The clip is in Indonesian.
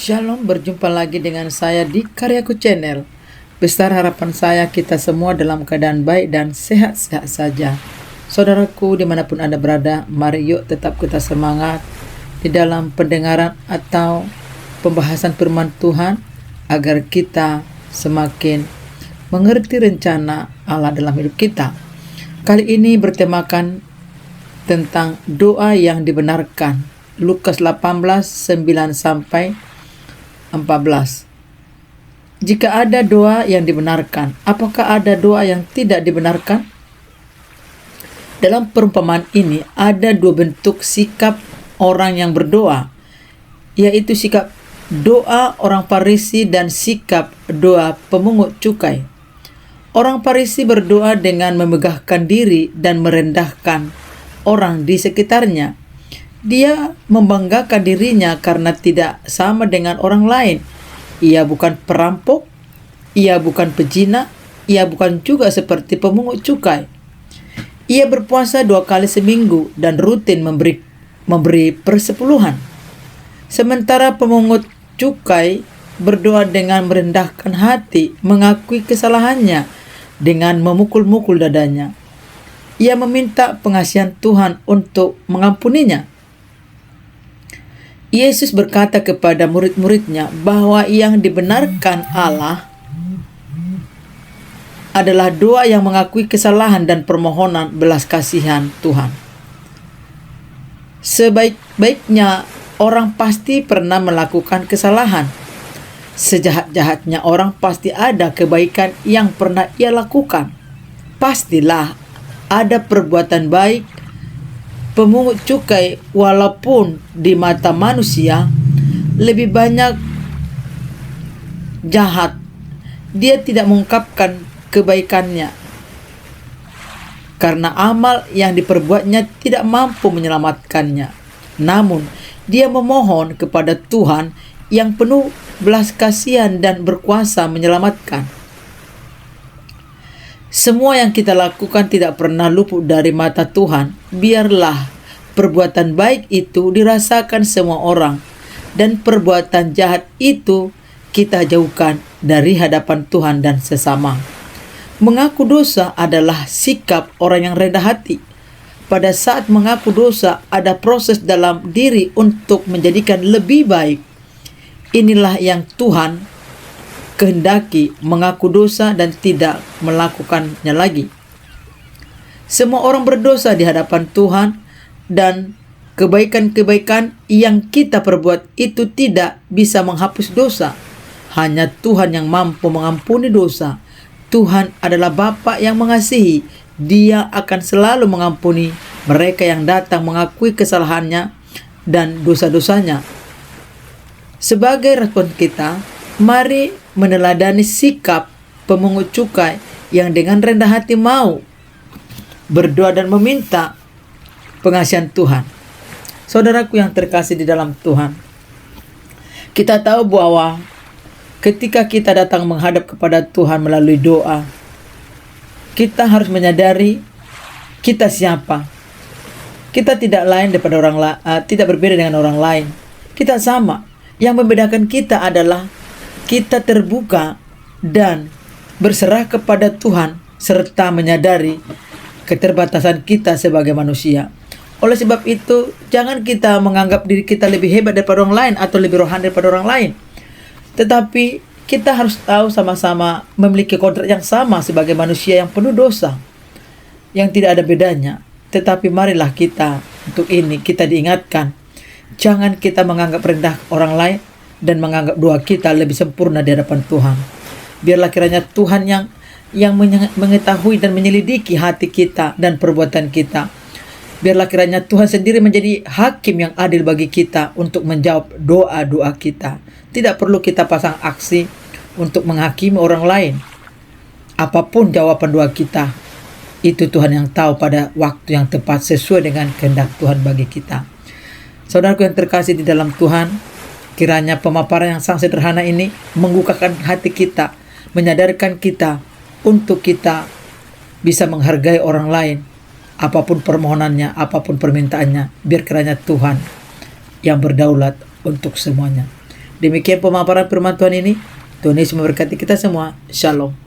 Shalom, berjumpa lagi dengan saya di Karyaku Channel. Besar harapan saya kita semua dalam keadaan baik dan sehat-sehat saja. Saudaraku dimanapun Anda berada, mari yuk tetap kita semangat di dalam pendengaran atau pembahasan firman Tuhan agar kita semakin mengerti rencana Allah dalam hidup kita. Kali ini bertemakan tentang doa yang dibenarkan. Lukas 18:9-14. Jika ada doa yang dibenarkan, apakah ada doa yang tidak dibenarkan? Dalam perumpamaan ini ada dua bentuk sikap orang yang berdoa, yaitu sikap doa orang Farisi dan sikap doa pemungut cukai. Orang Farisi berdoa dengan memegahkan diri dan merendahkan orang di sekitarnya. Dia membanggakan dirinya karena tidak sama dengan orang lain. Ia bukan perampok, ia bukan pezina, ia bukan juga seperti pemungut cukai. Ia berpuasa 2 kali seminggu dan rutin memberi persepuluhan. Sementara pemungut cukai berdoa dengan merendahkan hati, mengakui kesalahannya dengan memukul-mukul dadanya. Ia meminta pengasihan Tuhan untuk mengampuninya. Yesus berkata kepada murid-muridnya bahwa yang dibenarkan Allah adalah doa yang mengakui kesalahan dan permohonan belas kasihan Tuhan. Sebaik-baiknya orang pasti pernah melakukan kesalahan. Sejahat-jahatnya orang pasti ada kebaikan yang pernah ia lakukan. Pastilah ada perbuatan baik. Pemungut cukai walaupun di mata manusia lebih banyak jahat, dia tidak mengungkapkan kebaikannya karena amal yang diperbuatnya tidak mampu menyelamatkannya. Namun dia memohon kepada Tuhan yang penuh belas kasihan dan berkuasa menyelamatkan. Semua yang kita lakukan tidak pernah luput dari mata Tuhan. Biarlah perbuatan baik itu dirasakan semua orang, dan perbuatan jahat itu kita jauhkan dari hadapan Tuhan dan sesama. Mengaku dosa adalah sikap orang yang rendah hati. Pada saat mengaku dosa, ada proses dalam diri untuk menjadikan lebih baik. Inilah yang Tuhan kehendaki, mengaku dosa dan tidak melakukannya lagi. Semua orang berdosa di hadapan Tuhan, dan kebaikan-kebaikan yang kita perbuat itu tidak bisa menghapus dosa. Hanya Tuhan yang mampu mengampuni dosa. Tuhan adalah Bapa yang mengasihi. Dia akan selalu mengampuni mereka yang datang mengakui kesalahannya dan dosa-dosanya. Sebagai respon kita, mari meneladani sikap pemungut cukai yang dengan rendah hati mau berdoa dan meminta pengasihan Tuhan. Saudaraku yang terkasih di dalam Tuhan, kita tahu bahwa ketika kita datang menghadap kepada Tuhan melalui doa, kita harus menyadari kita siapa. Kita tidak lain daripada tidak berbeda dengan orang lain. Kita sama. Yang membedakan kita adalah kita terbuka dan berserah kepada Tuhan serta menyadari keterbatasan kita sebagai manusia. Oleh sebab itu, jangan kita menganggap diri kita lebih hebat daripada orang lain atau lebih rohani daripada orang lain. Tetapi kita harus tahu sama-sama memiliki kodrat yang sama sebagai manusia yang penuh dosa, yang tidak ada bedanya. Tetapi marilah kita untuk ini kita diingatkan, jangan kita menganggap rendah orang lain dan menganggap doa kita lebih sempurna di hadapan Tuhan. Biarlah kiranya Tuhan yang mengetahui dan menyelidiki hati kita dan perbuatan kita. Biarlah kiranya Tuhan sendiri menjadi hakim yang adil bagi kita untuk menjawab doa-doa kita. Tidak perlu kita pasang aksi untuk menghakimi orang lain. Apapun jawaban doa kita, itu Tuhan yang tahu pada waktu yang tepat sesuai dengan kehendak Tuhan bagi kita. Saudaraku yang terkasih di dalam Tuhan, kiranya pemaparan yang sangat sederhana ini membukakan hati kita, menyadarkan kita untuk kita bisa menghargai orang lain, apapun permohonannya, apapun permintaannya. Biar kiranya Tuhan yang berdaulat untuk semuanya. Demikian pemaparan firman Tuhan ini. Tuhan Yesus memberkati kita semua. Shalom.